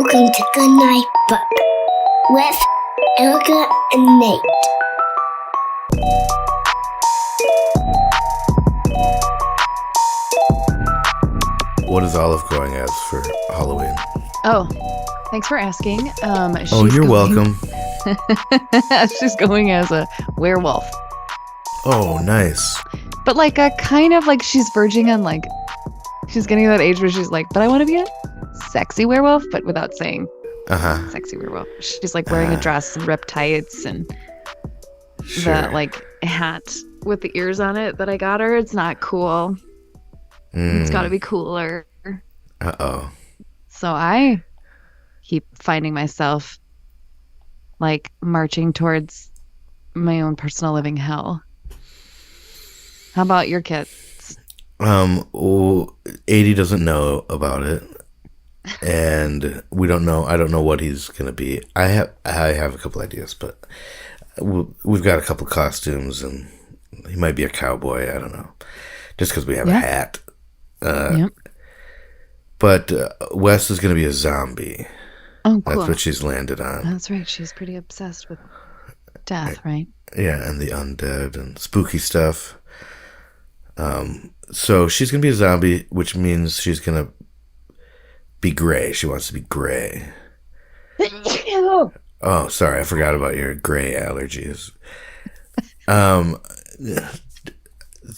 Welcome to Good Night Book with Erica and Nate. What is Olive going as for Halloween? Oh, thanks for asking. You're welcome. She's going as a werewolf. Oh, nice. But like a kind of like she's verging on like, she's getting to that age where she's like, but I want to be a sexy werewolf, but without saying sexy werewolf. She's like wearing a dress and ripped tights and the like hat with the ears on it that I got her. It's not cool. It's got to be cooler. Uh-oh. So I keep finding myself like marching towards my own personal living hell. How about your kids? 80 doesn't know about it, and we don't know. I don't know what he's gonna be. I have a couple ideas, but we've got a couple costumes, and he might be a cowboy. I don't know, just because we have a hat. But Wes is gonna be a zombie. Oh, cool. That's what she's landed on. That's right. She's pretty obsessed with death, right? Yeah, and the undead and spooky stuff. So she's gonna be a zombie, which means she's gonna be gray. She wants to be gray. Oh, sorry, I forgot about your gray allergies.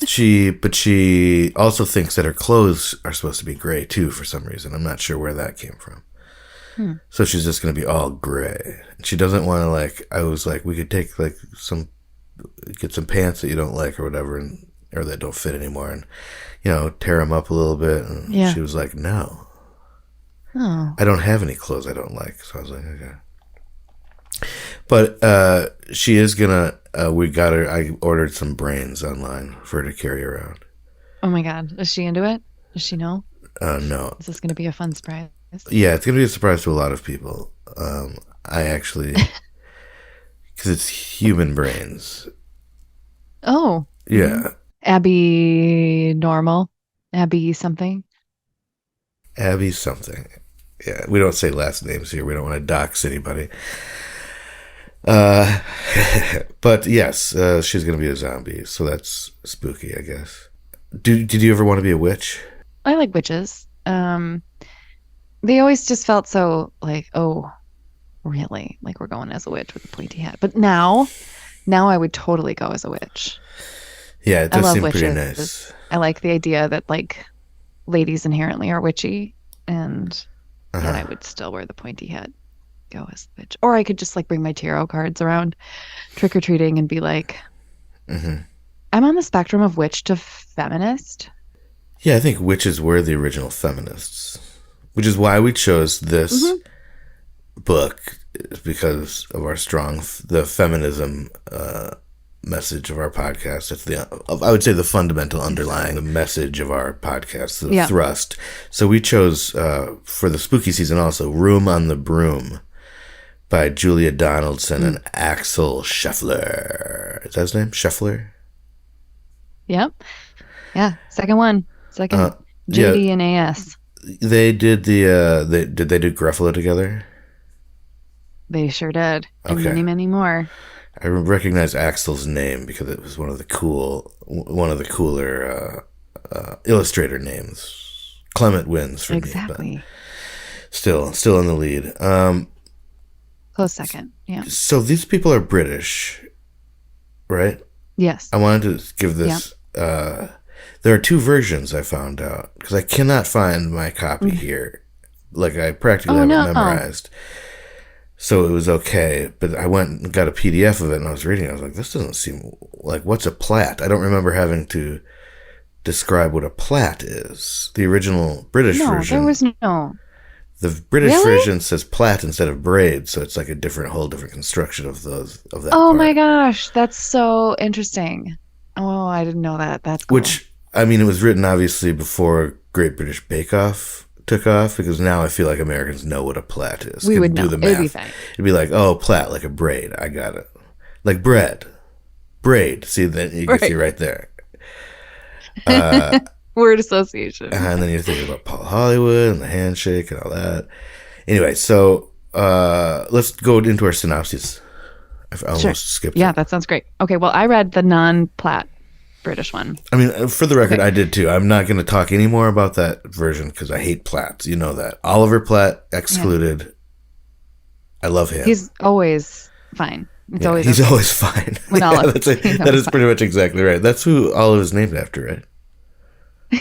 She also thinks that her clothes are supposed to be gray too for some reason. I'm not sure where that came from. So she's just gonna be all gray. She doesn't want to like. I was like, we could take like get some pants that you don't like or whatever, or that don't fit anymore, and tear them up a little bit. And she was like, no, I don't have any clothes I don't like. So I was like, okay. But she is gonna. We got her. I ordered some brains online for her to carry around. Oh my God, is she into it? Does she know? No. Is this gonna be a fun surprise? Yeah, it's gonna be a surprise to a lot of people. I actually, because it's human brains. Oh. Yeah. Abby normal. Abby something. Abby something. Yeah, we don't say last names here. We don't want to dox anybody. But yes, she's gonna be a zombie, so that's spooky, I guess. Did you ever want to be a witch? I like witches. They always just felt so like, oh, really? Like we're going as a witch with a pointy hat. But now I would totally go as a witch. Yeah, it does seem witches. pretty nice. I like the idea that like ladies inherently are witchy, and that I would still wear the pointy hat, go as the witch. Or I could just like bring my tarot cards around trick or treating and be like, I'm on the spectrum of witch to feminist. Yeah, I think witches were the original feminists, which is why we chose this book, because of our the feminism message of our podcast. It's I would say the fundamental underlying the message of our podcast, the thrust. So we chose for the spooky season also Room on the Broom by Julia Donaldson and Axel Scheffler. Is that his name? Scheffler? Yep. Yeah. Second JD and AS. They did did they do Gruffalo together? They sure did. And Okay. many more. I recognize Axel's name because it was one of the cooler illustrator names. Clement wins for me, but still in the lead. Close second. Yeah. So these people are British, right? Yes. I wanted to give this. There are two versions I found out because I cannot find my copy here. Like I practically have it memorized. So it was okay, but I went and got a PDF of it and I was reading it. I was like, this doesn't seem like, what's a Platt? I don't remember having to describe what a Platt is. The original British version. There was no. The British version says Platt instead of braid, so it's like a whole different construction of that. Oh my gosh, that's so interesting. Oh, I didn't know that. That's cool. Which, I mean, it was written obviously before Great British Bake Off took off, because now I feel like Americans know what a Platt is. We would know. Do the math. It'd be fine. It'd be like, oh, Platt, like a braid. I got it. Like bread. Braid. See, then you can see right there. Word association. And then you're thinking about Paul Hollywood and the handshake and all that. Anyway, so let's go into our synopsis. I almost skipped Yeah, it. that sounds great. Okay, well, I read the non-Platt British one. I mean, for the record, I did too. I'm not going to talk anymore about that version because I hate Platt. You know that. Oliver Platt excluded. Yeah. I love him. He's always fine. He's always fine. That is pretty much exactly right. That's who Olive is named after, right?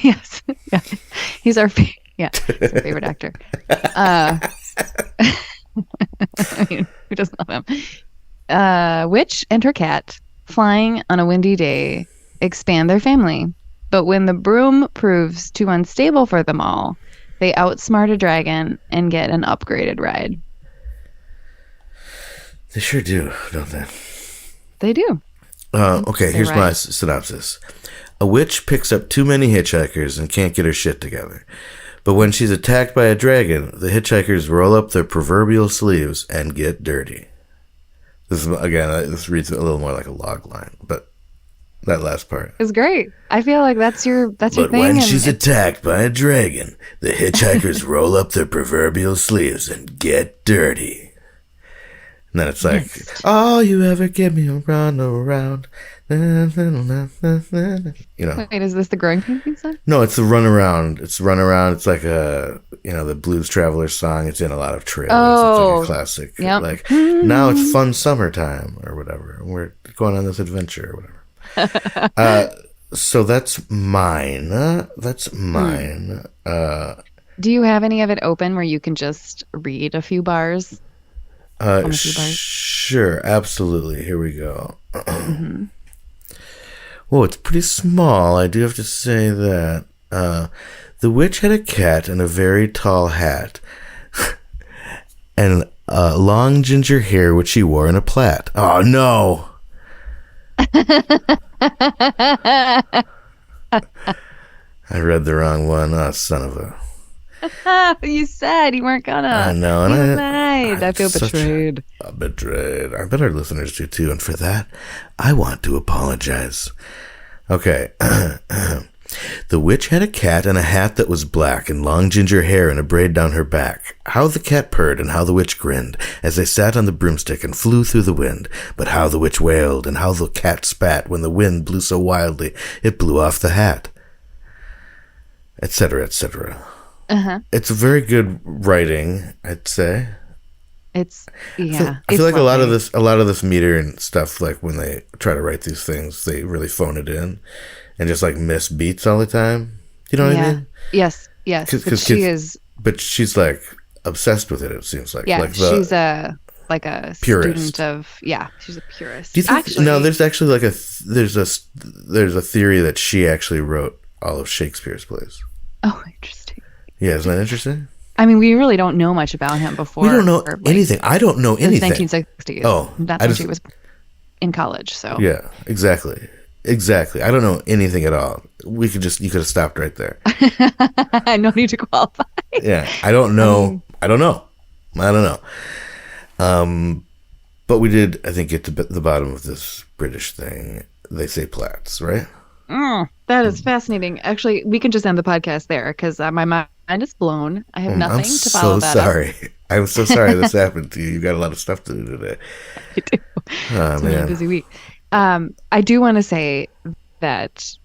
Yes. Yeah. He's our favorite actor. I mean, who doesn't love him? Witch and her cat, flying on a windy day, expand their family. But when the broom proves too unstable for them all, they outsmart a dragon and get an upgraded ride. They sure do, don't they? They do. Okay, here's my synopsis. A witch picks up too many hitchhikers and can't get her shit together. But when she's attacked by a dragon, the hitchhikers roll up their proverbial sleeves and get dirty. This reads a little more like a log line, but that last part is great. I feel like that's your thing. But when she's attacked by a dragon, the hitchhikers roll up their proverbial sleeves and get dirty. And then it's like, all you ever give me a run around. You know. Wait, is this the Growing Pains song? No, it's the Run Around. It's Run Around. It's like the Blues Traveler song. It's in a lot of trailers. Oh, it's like a classic. Yep. Like, now it's fun summertime or whatever. We're going on this adventure or whatever. So that's mine. Do you have any of it open where you can just read a few bars? Sure, absolutely. Here we go. Mm-hmm. Whoa, it's pretty small. I do have to say that. The witch had a cat and a very tall hat, and long ginger hair which she wore in a plait. Oh no! I read the wrong one. Oh, son of a. You said you weren't gonna. I know, and I feel betrayed. Betrayed. I bet our listeners do too, and for that, I want to apologize. Okay. The witch had a cat and a hat that was black, and long ginger hair and a braid down her back. How the cat purred and how the witch grinned, as they sat on the broomstick and flew through the wind. But how the witch wailed, and how the cat spat when the wind blew so wildly it blew off the hat. Etc., etc. It's a very good writing, I'd say. I feel like a lot of this meter and stuff, like when they try to write these things, they really phone it in and just like miss beats all the time. You know what I mean? Yes. But she's like obsessed with it. It seems like. Yeah, like she's a purist. Student of. Yeah, she's a purist. Do you think? No, there's actually like there's a theory that she actually wrote all of Shakespeare's plays. Oh, interesting. Yeah, isn't that interesting? I mean, we really don't know much about him before. We don't know anything. I don't know anything. 1960s. Oh, that's when she was in college. So yeah, exactly. I don't know anything at all. You could have stopped right there. No need to qualify. Yeah, I don't know. I don't know. But we did, I think, get to the bottom of this British thing. They say Platts, right? That is fascinating. Actually, we can just end the podcast there because my mind is blown. I have nothing to follow that up. I'm so sorry this happened to you. You got a lot of stuff to do today. I do. Oh, it's been a busy week. I do want to say that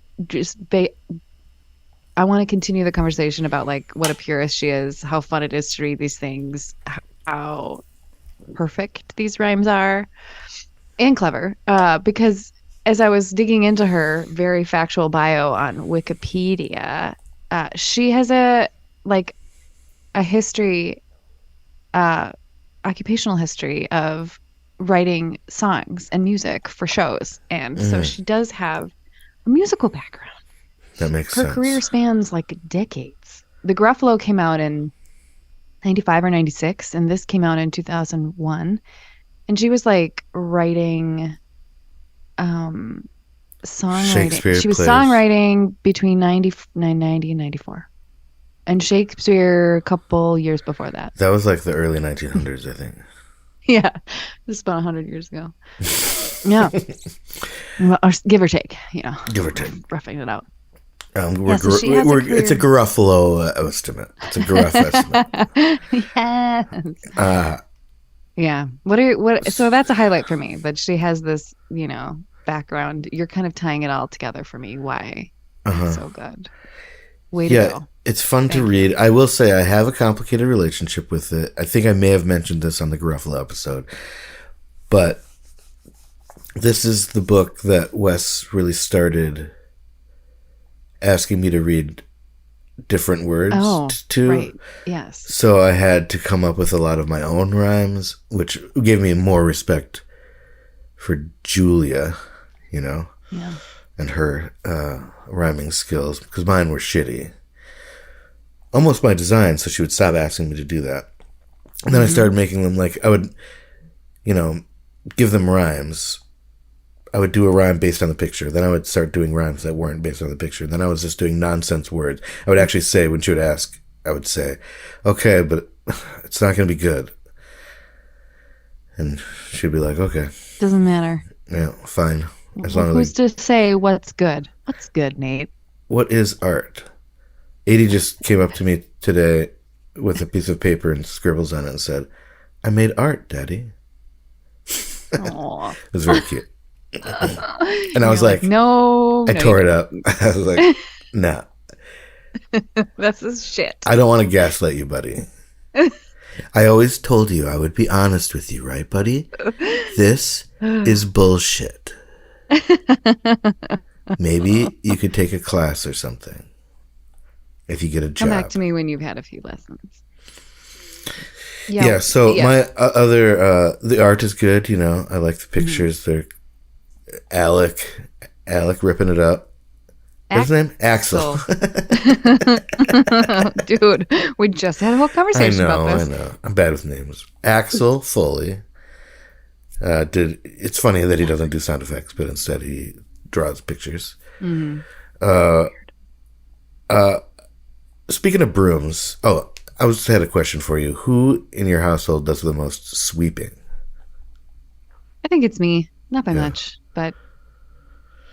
I want to continue the conversation about like what a purist she is, how fun it is to read these things, how perfect these rhymes are, and clever. Because as I was digging into her very factual bio on Wikipedia, she has a history, occupational history of writing songs and music for shows, and so she does have a musical background. That makes sense. Her career spans like decades. The Gruffalo came out in 95 or 96, and this came out in 2001, and she was like writing songwriting. Shakespeare she was plays. Songwriting between 90 and 94, and Shakespeare a couple years before that. That was like the early 1900s, I think. Yeah, this is about 100 years ago. Yeah, well, or give or take. Give or take. Roughing it out. So she has a career. It's a Garofalo estimate. It's a Garuff estimate. Yes. Yeah. So that's a highlight for me. But she has this, background. You're kind of tying it all together for me. Why? It's so good. Way to go. It's fun to read. I will say I have a complicated relationship with it. I think I may have mentioned this on the Garofalo episode, but this is the book that Wes really started asking me to read different words to. Right. Yes. So I had to come up with a lot of my own rhymes, which gave me more respect for Julia, Yeah. and her rhyming skills, because mine were shitty. Almost by design, so she would stop asking me to do that. And then I started making them I would, give them rhymes. I would do a rhyme based on the picture. Then I would start doing rhymes that weren't based on the picture. Then I was just doing nonsense words. I would actually say, when she would ask, I would say, okay, but it's not going to be good. And she'd be like, okay. Doesn't matter. Yeah, fine. Who's to say what's good? What's good, Nate? What is art? 80 just came up to me today with a piece of paper and scribbles on it and said, I made art, Daddy. Aww. It was very cute. And I was like, no. I tore it up. I was like, nah. That's this shit. I don't want to gaslight you, buddy. I always told you I would be honest with you, right, buddy? This is bullshit. Maybe you could take a class or something. If you get a job. Come back to me when you've had a few lessons. Yeah, my the art is good, I like the pictures. They're Alec ripping it up. What's his name? Axel. Dude, we just had a whole conversation about this. I know. I'm bad with names. Axel Foley. It's funny that he doesn't do sound effects, but instead he draws pictures. Mm-hmm. Speaking of brooms, I had a question for you. Who in your household does the most sweeping? I think it's me. Not by much, but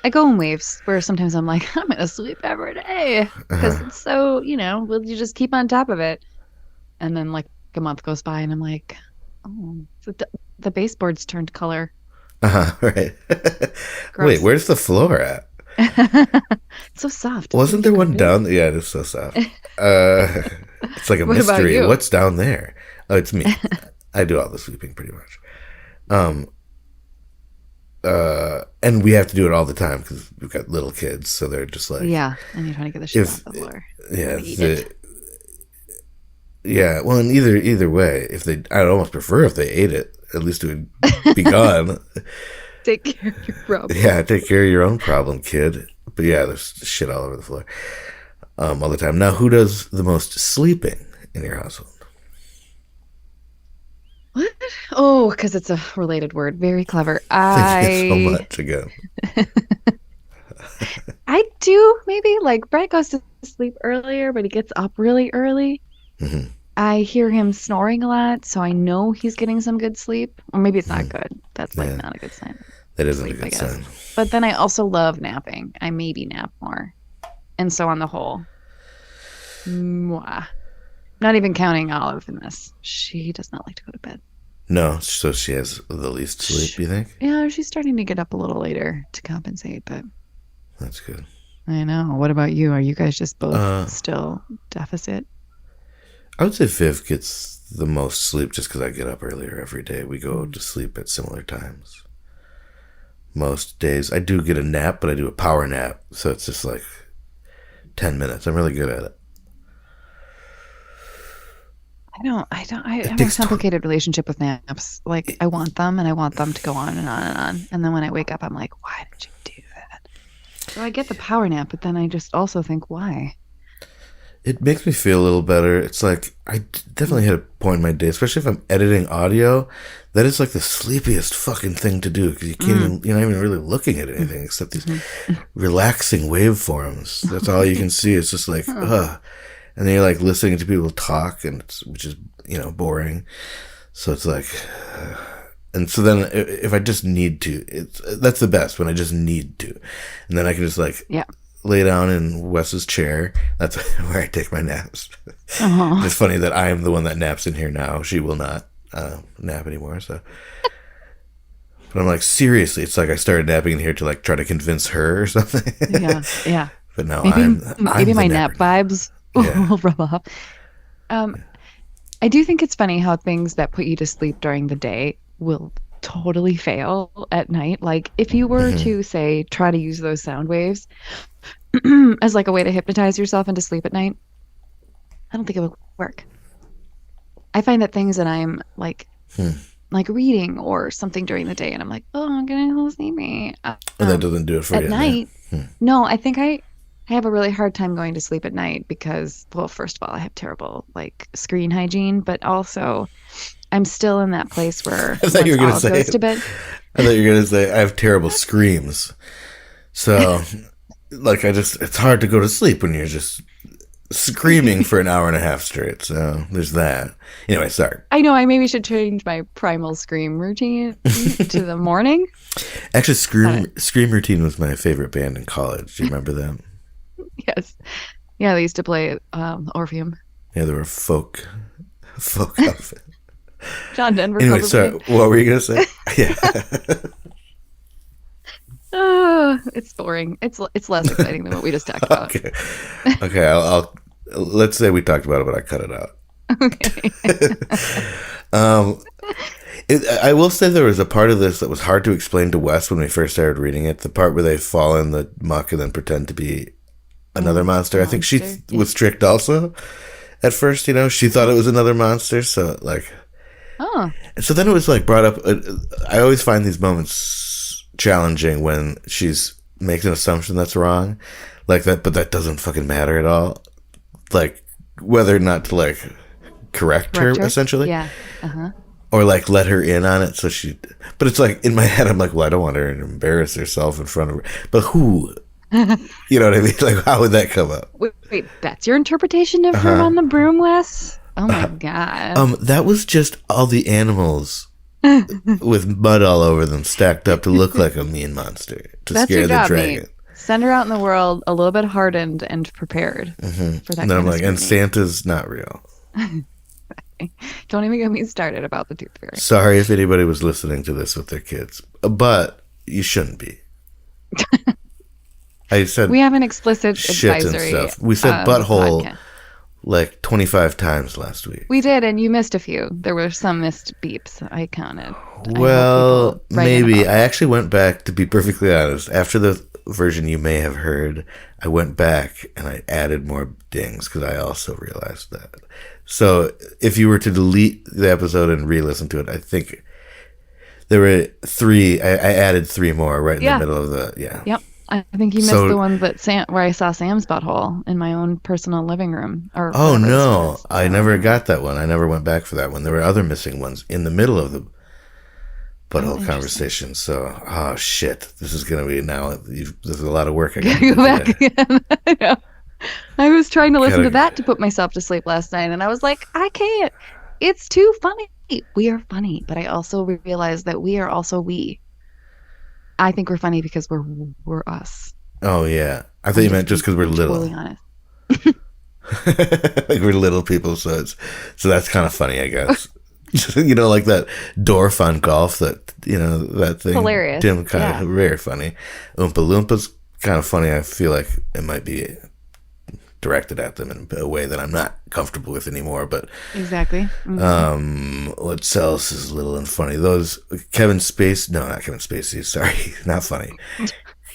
I go in waves where sometimes I'm like, I'm going to sweep every day because it's so, you just keep on top of it. And then a month goes by and I'm like, oh, the baseboard's turned color. Right. Wait, where's the floor at? It's so soft. Wasn't there one down? Yeah, it is so soft. It's like a mystery. What's down there? Oh, it's me. I do all the sweeping pretty much. And we have to do it all the time because we've got little kids, so they're just like, yeah, and you're trying to get the shit off the floor. Yeah, well, and either way, I'd almost prefer if they ate it. At least it would be gone. Take care of your problem. Yeah, take care of your own problem, kid. But yeah, there's shit all over the floor all the time. Now, who does the most sleeping in your household? What? Oh, because it's a related word. Very clever. Thank you so much again. I do maybe Brett goes to sleep earlier, but he gets up really early. Mm-hmm. I hear him snoring a lot, so I know he's getting some good sleep. Or maybe it's not good. That's not a good sign. That isn't a good sign. But then I also love napping. I maybe nap more. And so on the whole, not even counting Olive in this, she does not like to go to bed. No, so she has the least sleep, you think? Yeah, she's starting to get up a little later to compensate, but... That's good. I know. What about you? Are you guys just both still deficit? I would say Viv gets the most sleep just because I get up earlier every day. We go to sleep at similar times. Most days. I do get a nap, but I do a power nap, so it's just 10 minutes. I'm really good at it. I have a complicated relationship with naps. I want them, and I want them to go on and on and on. And then when I wake up, I'm like, why did you do that? So I get the power nap, but then I just also think, why? It makes me feel a little better. It's I definitely hit a point in my day, especially if I'm editing audio, that is the sleepiest fucking thing to do because you can't even, you're not even really looking at anything except these relaxing waveforms. That's all you can see. It's just ugh. And then you're listening to people talk, which is boring. So it's and so then if I just need to, that's the best when I just need to, and then I can just lay down in Wes's chair. That's where I take my naps. It's funny that I am the one that naps in here now. She will not nap anymore. So, but I'm like, seriously, it's like I started napping in here to like try to convince her or something. Yeah. But no, maybe I'm my the nap napper. vibes will rub off. I do think it's funny how things that put you to sleep during the day will totally fail at night. Like if you were to say try to use those sound waves as like a way to hypnotize yourself into sleep at night, I don't think it would work. I find that things that I'm like reading or something during the day and I'm like, oh, I'm getting a little sleepy. And that doesn't do it for at you night. No, I think I have a really hard time going to sleep at night because, well, first of all, I have terrible like screen hygiene, but also I'm still in that place where I thought you were going to say goes to bed. I thought you were going to say I have terrible screams. So, like, it's hard to go to sleep when you're just screaming for an hour and a half straight. So there's that. Anyway, sorry. I know I maybe should change my primal scream routine to the morning. Actually, Scream Routine was my favorite band in college. Do you remember them? Yes. Yeah, they used to play Orpheum. Yeah, they were folk outfit. John Denver. Anyway, probably. sorry. What were you going to say? Yeah. It's boring. It's less exciting than what we just talked about. Okay. I'll let's say we talked about it, but I cut it out. Okay. I will say there was a part of this that was hard to explain to Wes when we first started reading it. The part where they fall in the muck and then pretend to be another monster. I think she was tricked also at first. She thought it was another monster. So like, so then it was like brought up. I always find these moments challenging when she's makes an assumption that's wrong, like that, but that doesn't fucking matter at all. Like whether or not to like correct her essentially. Yeah. Or like let her in on it, but it's like in my head I'm like, well, I don't want her to embarrass herself in front of her, but who? You know what I mean? Like, how would that come up? Wait, that's your interpretation of her on the broom, Wes? Oh my god. That was just all the animals with mud all over them stacked up to look like a mean monster to that's scare your job, the dragon. Mate. Send her out in the world a little bit hardened and prepared for that. And then I'm like, and Santa's not real. Don't even get me started about the tooth fairy. Sorry if anybody was listening to this with their kids, but you shouldn't be. I said we have an explicit shit advisory. And stuff. We said butthole podcast. Like 25 times last week. We did, and you missed a few. There were some missed beeps. I counted. Well, maybe. I actually went back, to be perfectly honest. After the version you may have heard, I went back and I added more dings because I also realized that. So if you were to delete the episode and re-listen to it, I think there were 3. I added 3 more right in the middle of the Yep. I think you missed the one that where I saw Sam's butthole in my own personal living room. Oh no, I never got that one. I never went back for that one. There were other missing ones in the middle of the butthole conversation. So, oh shit, this is gonna be there's a lot of work. I gotta go back again. I know. I was trying to listen to that to put myself to sleep last night, and I was like, I can't. It's too funny. We are funny, but I also realized that we are also we. I think we're funny because we're us. Oh yeah, I thought you meant just because we're little. Totally honest. Like we're little people, so that's kind of funny, I guess. Like that Dorf on golf, that that thing. Hilarious. Tim kind of very funny. Oompa Loompas kind of funny. I feel like it might be directed at them in a way that I'm not comfortable with anymore. But exactly. Mm-hmm. What else is little and funny? Those not Kevin Spacey. Sorry, not funny.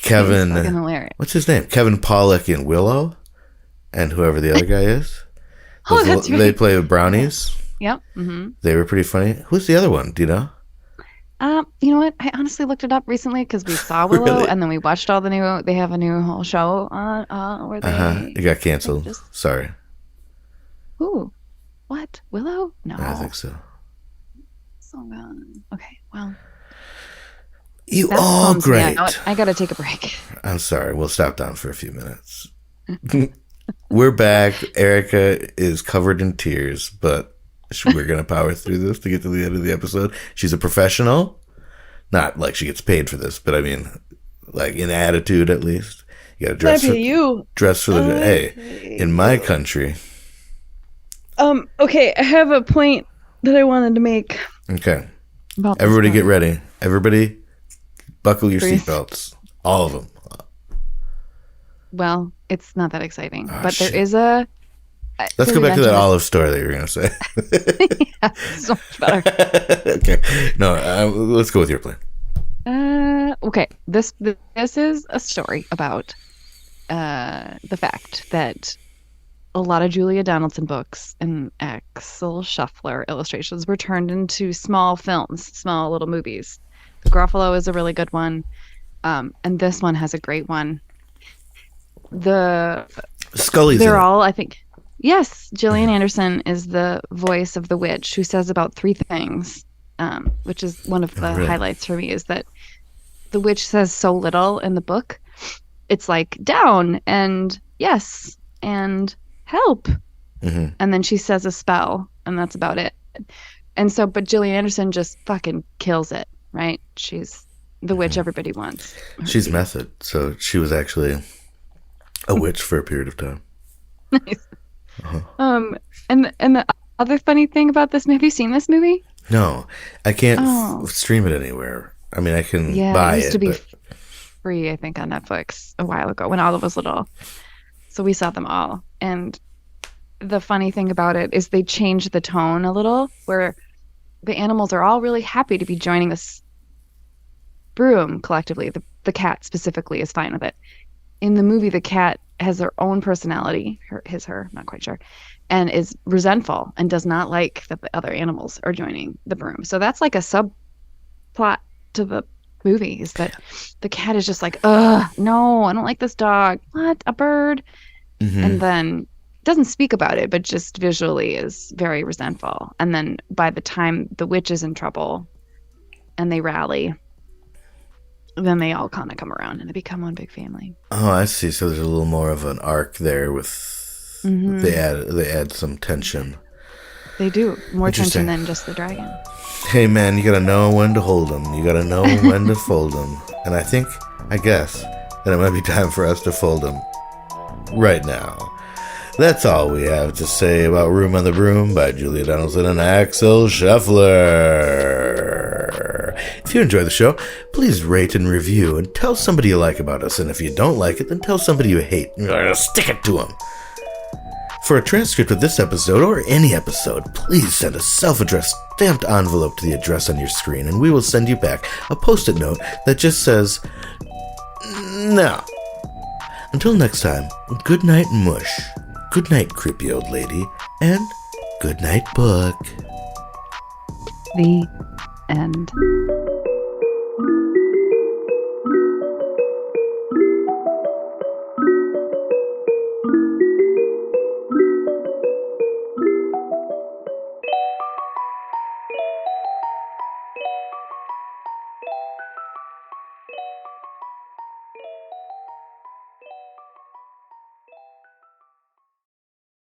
Kevin. Fucking hilarious. What's his name? Kevin Pollak in Willow, and whoever the other guy is. That's right. They play the brownies. Yep. Mm-hmm. They were pretty funny. Who's the other one? Do you know? You know what? I honestly looked it up recently because we saw Willow, really? And then we watched all the new. They have a new whole show on where they. It got canceled. Sorry. Ooh, what? Willow? No, I think so. So good. Okay, well. You all great. I gotta take a break. I'm sorry. We'll stop down for a few minutes. We're back. Erica is covered in tears, but we're going to power through this to get to the end of the episode. She's a professional. Not like she gets paid for this, but I mean, like in attitude at least. You got to dress for you. Dress for the hey. In my country. Okay, I have a point that I wanted to make. Okay. Everybody get ready. Everybody buckle your seatbelts. All of them. Well, it's not that exciting. But shit. there is a... Let's go back to that olive story that you were going to say. Yeah, so much better. Okay. No, let's go with your plan. Okay. This is a story about the fact that a lot of Julia Donaldson books and Axel Scheffler illustrations were turned into small films, small little movies. The Gruffalo is a really good one. And this one has a great one. Scully's they're all, I think... Yes, Gillian Anderson is the voice of the witch who says about 3 things, which is one of the highlights for me, is that the witch says so little in the book. It's like down and yes and help. Mm-hmm. And then she says a spell and that's about it. And so, but Gillian Anderson just fucking kills it, right? She's the witch everybody wants. She's method. So she was actually a witch for a period of time. Nice. Uh-huh. And the other funny thing about this, have you seen this movie? No, I can't stream it anywhere. I mean, I can buy it. It used to be free, I think, on Netflix a while ago when Olive was little. So we saw them all. And the funny thing about it is they changed the tone a little, where the animals are all really happy to be joining this Broom collectively. The cat specifically is fine with it. In the movie, the cat has their own personality, her, not quite sure, and is resentful and does not like that the other animals are joining the Broom. So that's like a subplot to the movie, is that the cat is just like, ugh, no, I don't like this dog. What? A bird? Mm-hmm. And then doesn't speak about it, but just visually is very resentful. And then by the time the witch is in trouble and they rally, then they all kind of come around and they become one big family. Oh, I see. So there's a little more of an arc there with they add some tension. They do. More tension than just the dragon. Hey man, you gotta know when to hold them. You gotta know when to fold them. And I guess that it might be time for us to fold them right now. That's all we have to say about Room on the Broom by Julia Donaldson and Axel Scheffler. If you enjoy the show, please rate and review and tell somebody you like about us. And if you don't like it, then tell somebody you hate. Stick it to them. For a transcript of this episode or any episode, please send a self-addressed stamped envelope to the address on your screen, and we will send you back a post-it note that just says, no. Until next time, good night, mush. Good night, creepy old lady. And good night, book. The end.